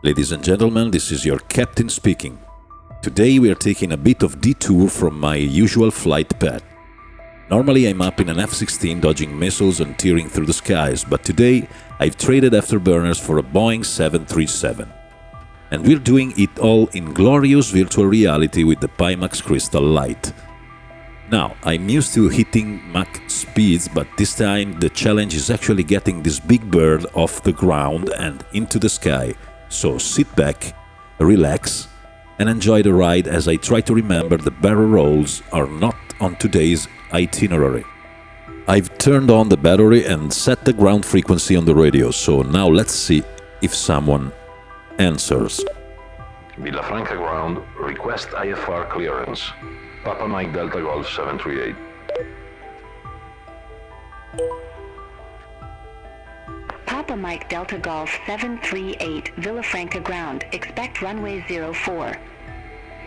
Ladies and gentlemen, this is your captain speaking. Today we are taking a bit of detour from my usual flight path. Normally I'm up in an F-16 dodging missiles and tearing through the skies, but today I've traded afterburners for a Boeing 737. And we're doing it all in glorious virtual reality with the Pimax Crystal Light. Now, I'm used to hitting Mach speeds, but this time the challenge is actually getting this big bird off the ground and into the sky. So sit back, relax, and enjoy the ride as I try to remember the barrel rolls are not on today's itinerary. I've turned on the battery and set the ground frequency on the radio, so now let's see if someone answers. Villafranca ground, request IFR clearance. Papa Mike Delta Golf 738. Papa Mike Delta Golf 738, Villafranca ground, expect runway 04.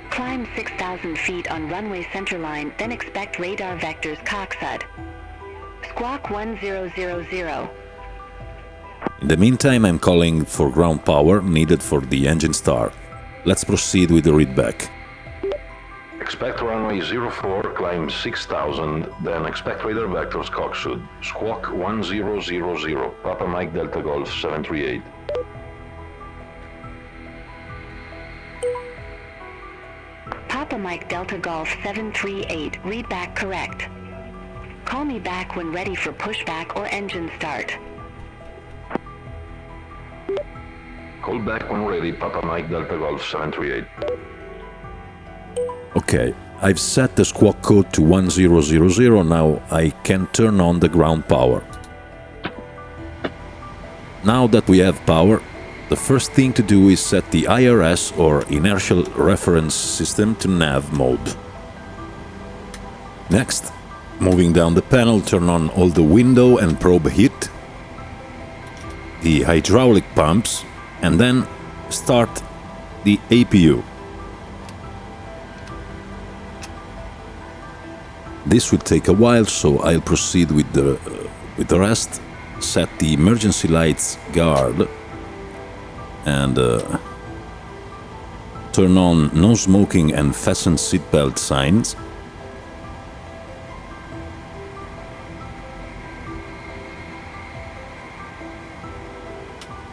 Climb 6,000 feet on runway centerline, then expect radar vectors coxsud. Squawk 1000. In the meantime, I'm calling for ground power needed for the engine start. Let's proceed with the readback. Expect runway 04, climb 6,000, then expect radar vectors coxsud. Squawk 1000, Papa Mike Delta Golf 738. Papa Mike Delta Golf 738, readback correct. Call me back when ready for pushback or engine start. Call back when ready, Papa Mike Delta Golf 738. Okay, I've set the squawk code to 1000, now I can turn on the ground power. Now that we have power, the first thing to do is set the IRS or Inertial Reference System to nav mode. Next, moving down the panel, turn on all the window and probe heat, the hydraulic pumps, and then start the APU. This will take a while, so I'll proceed with the rest. Set the emergency lights guard and turn on no smoking and fasten seatbelt signs.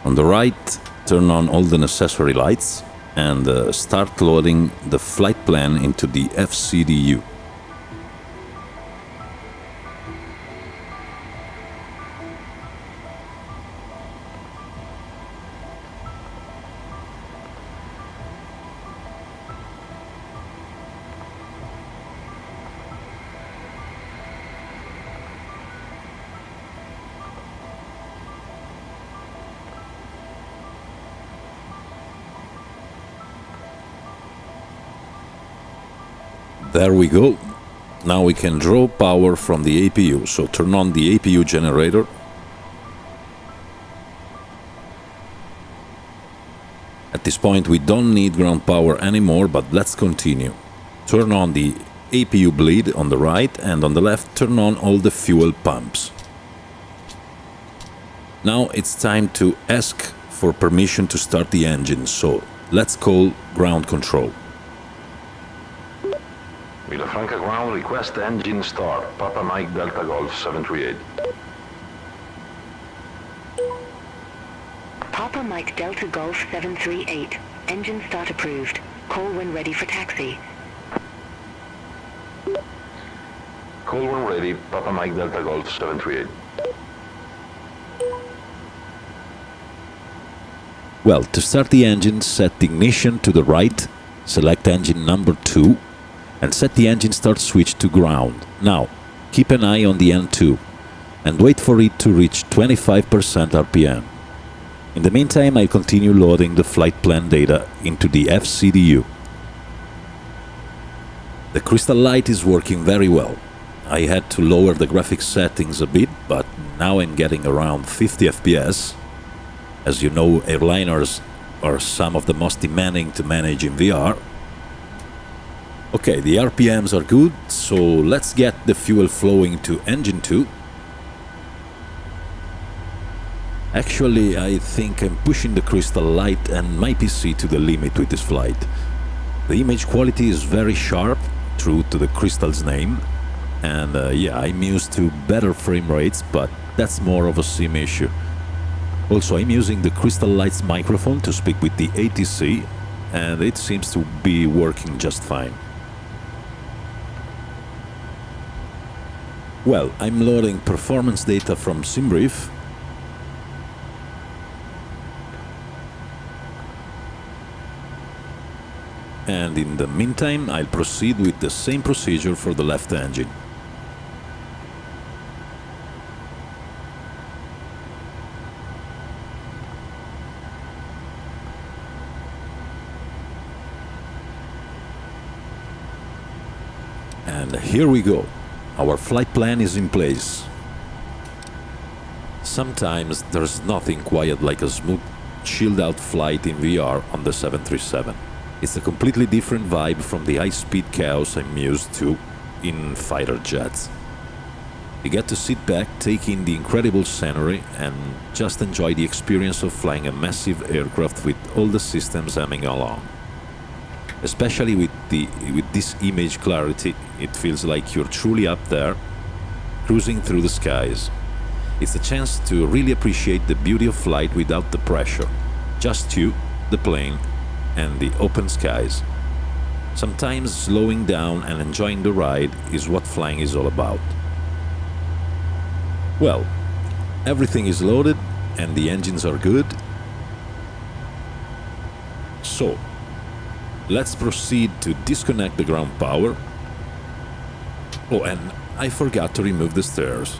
On the right, turn on all the necessary lights and start loading the flight plan into the FCDU. There we go. Now we can draw power from the APU, so turn on the APU generator. At this point we don't need ground power anymore, but let's continue. Turn on the APU bleed on the right, and on the left turn on all the fuel pumps. Now it's time to ask for permission to start the engine, so let's call ground control. Villafranca ground, request engine start. Papa Mike Delta Golf 738. Papa Mike Delta Golf 738, engine start approved. Call when ready for taxi. Call when ready, Papa Mike Delta Golf 738. Well, to start the engine, set the ignition to the right, select engine number 2, and set the engine start switch to ground. Now, keep an eye on the N2 and wait for it to reach 25% RPM. In the meantime, I'll continue loading the flight plan data into the FCDU. The Crystal Light is working very well. I had to lower the graphics settings a bit, but now I'm getting around 50 FPS. As you know, airliners are some of the most demanding to manage in VR. Okay, the RPMs are good, so let's get the fuel flowing to engine 2. Actually, I think I'm pushing the Crystal Light and my PC to the limit with this flight. The image quality is very sharp, true to the Crystal's name, and yeah, I'm used to better frame rates, but that's more of a sim issue. Also, I'm using the Crystal Light's microphone to speak with the ATC, and it seems to be working just fine. Well, I'm loading performance data from SimBrief. And in the meantime, I'll proceed with the same procedure for the left engine. And here we go. Our flight plan is in place. Sometimes there's nothing quite like a smooth, chilled-out flight in VR on the 737. It's a completely different vibe from the high-speed chaos I'm used to in fighter jets. You get to sit back, take in the incredible scenery, and just enjoy the experience of flying a massive aircraft with all the systems humming along. Especially with this image clarity, it feels like you're truly up there, cruising through the skies. It's a chance to really appreciate the beauty of flight without the pressure. Just you, the plane, and the open skies. Sometimes slowing down and enjoying the ride is what flying is all about. Well, everything is loaded and the engines are good. So, let's proceed to disconnect the ground power. Oh, and I forgot to remove the stairs.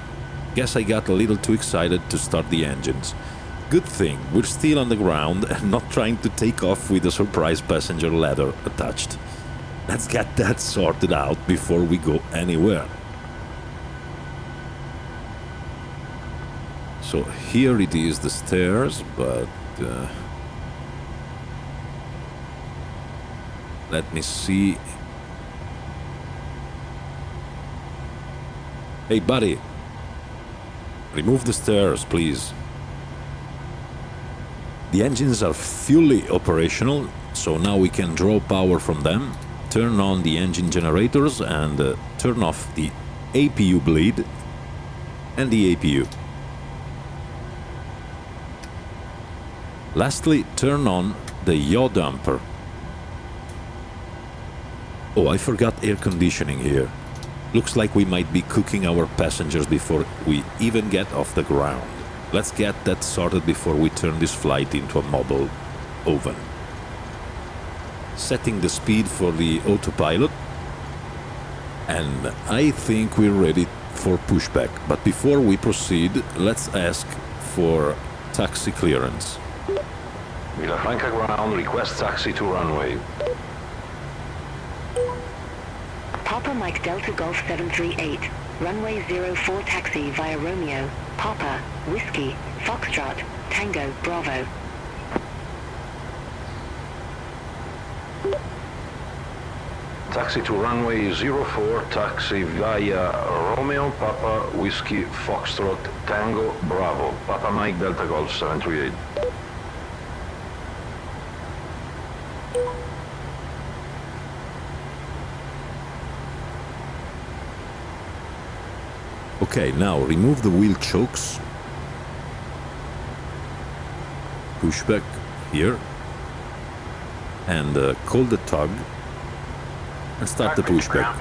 Guess I got a little too excited to start the engines. Good thing we're still on the ground and not trying to take off with a surprise passenger ladder attached. Let's get that sorted out before we go anywhere. So here it is, the stairs, but let me see. Hey buddy, remove the stairs, please. The engines are fully operational, so now we can draw power from them, turn on the engine generators and turn off the APU bleed and the APU. Lastly, turn on the yaw damper. Oh, I forgot air conditioning here. Looks like we might be cooking our passengers before we even get off the ground. Let's get that sorted before we turn this flight into a mobile oven. Setting the speed for the autopilot. And I think we're ready for pushback. But before we proceed, let's ask for taxi clearance. Villafranca ground, request taxi to runway. Papa Mike Delta Golf 738, runway 04 taxi via Romeo, Papa, Whiskey, Foxtrot, Tango, Bravo. Taxi to runway 04, taxi via Romeo, Papa, Whiskey, Foxtrot, Tango, Bravo. Papa Mike Delta Golf 738. Okay, now remove the wheel chokes. Pushback here. And call the tug. And start the pushback.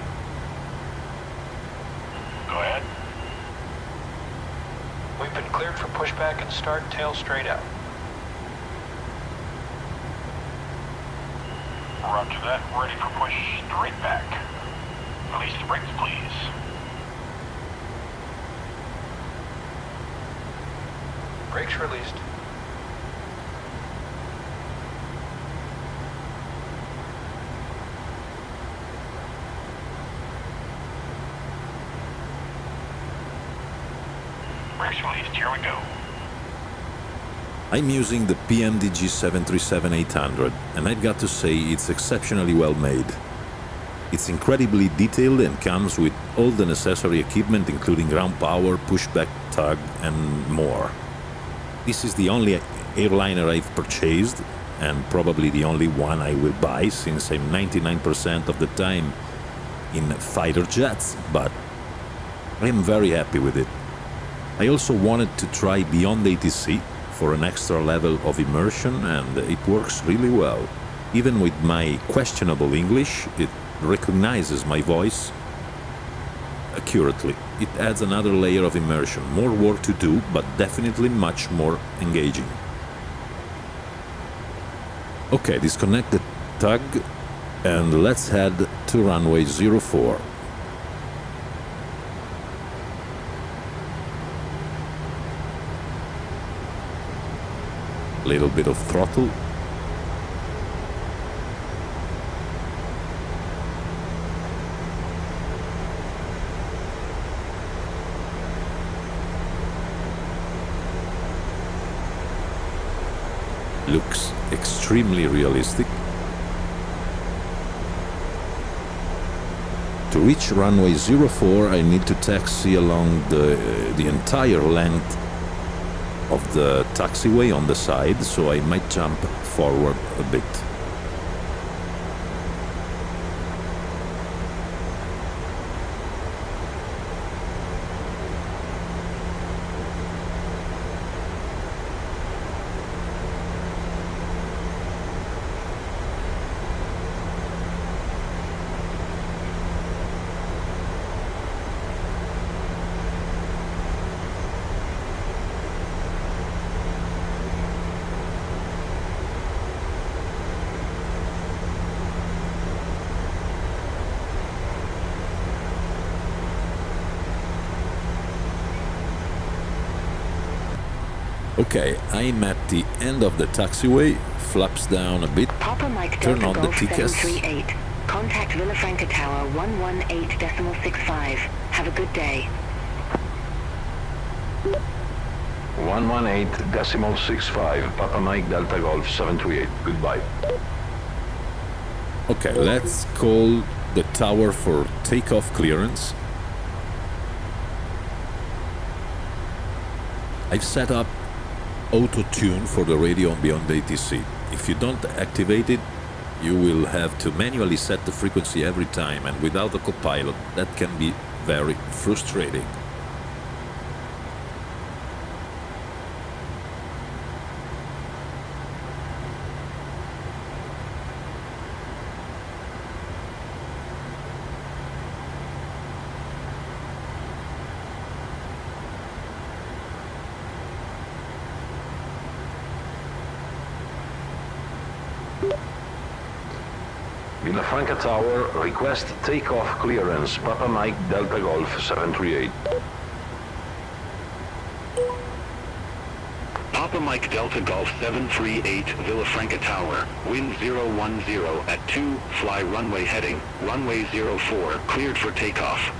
Go ahead. We've been cleared for pushback and start tail straight out. Roger that. Ready for push straight back. Release the brakes, please. Brakes released. Brakes released. Here we go. I'm using the PMDG 737-800, and I've got to say it's exceptionally well made. It's incredibly detailed and comes with all the necessary equipment, including ground power, pushback, tug, and more. This is the only airliner I've purchased, and probably the only one I will buy, since I'm 99% of the time in fighter jets, but I am very happy with it. I also wanted to try Beyond ATC for an extra level of immersion, and it works really well. Even with my questionable English, it recognizes my voice accurately. It adds another layer of immersion, more work to do, but definitely much more engaging. Okay, disconnect the tug and let's head to runway 04. Little bit of throttle. Looks extremely realistic. To reach runway 04, I need to taxi along the entire length of the taxiway on the side, so I might jump forward a bit. Okay, I'm at the end of the taxiway, flaps down a bit, Papa Mike turn Delta on the Golf TCAS. 738. Contact Villafranca Tower 118.65. Have a good day. 118.65, Papa Mike Delta Golf 738. Goodbye. Okay, let's call the tower for takeoff clearance. I've set up auto-tune for the radio on Beyond ATC. If you don't activate it, you will have to manually set the frequency every time, and without a copilot, that can be very frustrating. Villafranca Tower, request takeoff clearance, Papa Mike Delta Golf 738. Papa Mike Delta Golf 738, Villafranca Tower, wind 010 at 2, fly runway heading, runway 04, cleared for takeoff.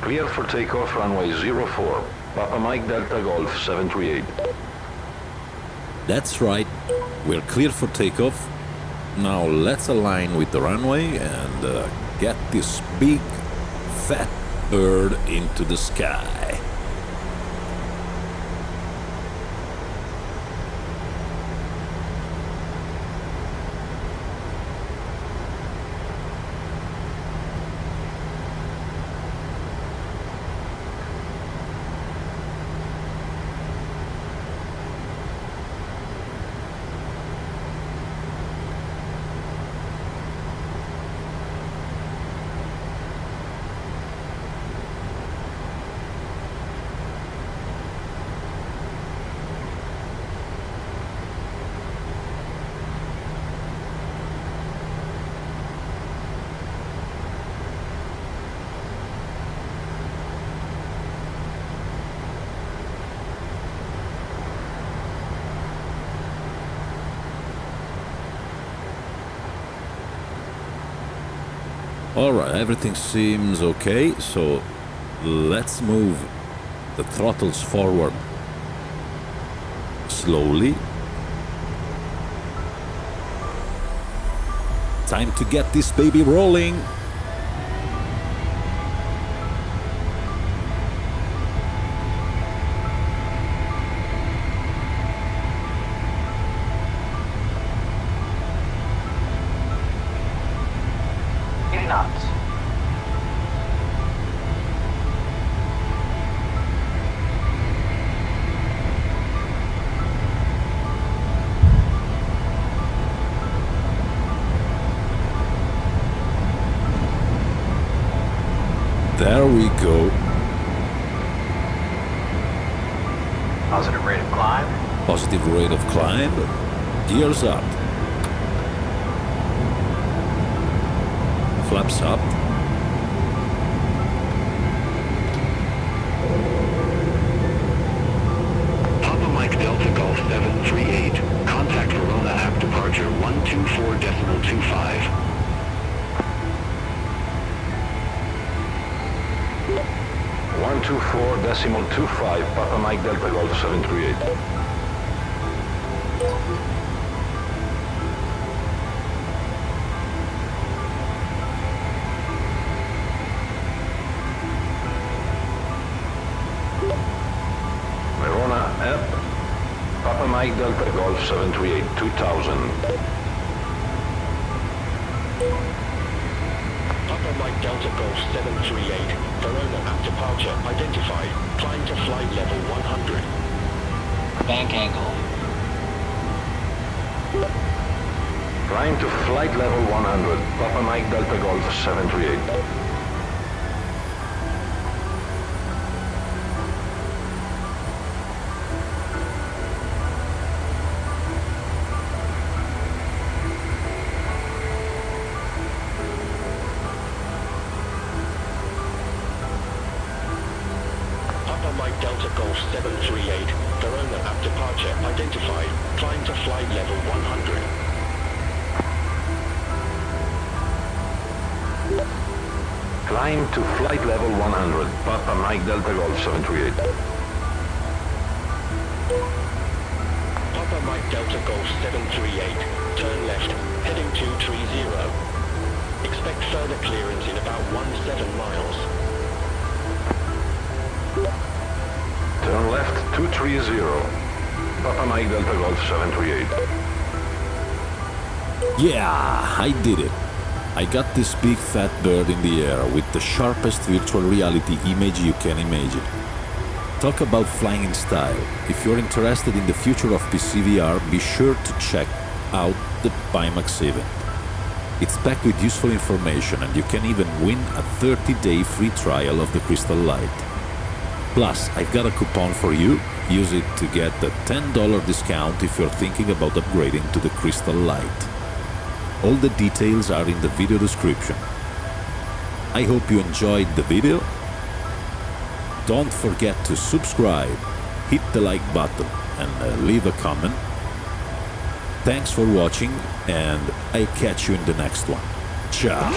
Clear for takeoff, runway 04, Papa Mike Delta Golf 738. That's right, we're clear for takeoff. Now let's align with the runway and get this big fat bird into the sky. Alright, everything seems okay, so let's move the throttles forward slowly. Time to get this baby rolling. There we go. Positive rate of climb. Positive rate of climb. Gears up. Flaps up. Papa Mike Delta Golf 738. Contact Verona app departure 124.25. 124.25, Papa Mike Delta Golf 738. Verona app, Papa Mike Delta Golf 738, 2000. Papa Mike Delta Golf 738. Verona app departure identified. Climb to flight level 100. Bank angle. Climb to flight level 100, Papa Mike Delta Golf 738. Papa Mike Delta Golf 738. Verona app departure identified. Climb to flight level 100. Climb to flight level 100, Papa Mike Delta Golf 738. Papa Mike Delta Golf 738. Turn left, heading 230. Expect further clearance in about 17 miles. Turn left 230, Papa Mike Delta Golf 738. Yeah, I did it. I got this big fat bird in the air with the sharpest virtual reality image you can imagine. Talk about flying in style. If you're interested in the future of PCVR, be sure to check out the Pimax event. It's packed with useful information and you can even win a 30-day free trial of the Crystal Light. Plus, I've got a coupon for you. Use it to get a $10 discount if you're thinking about upgrading to the Crystal Light. All the details are in the video description. I hope you enjoyed the video. Don't forget to subscribe, hit the like button and leave a comment. Thanks for watching and I'll catch you in the next one. Ciao!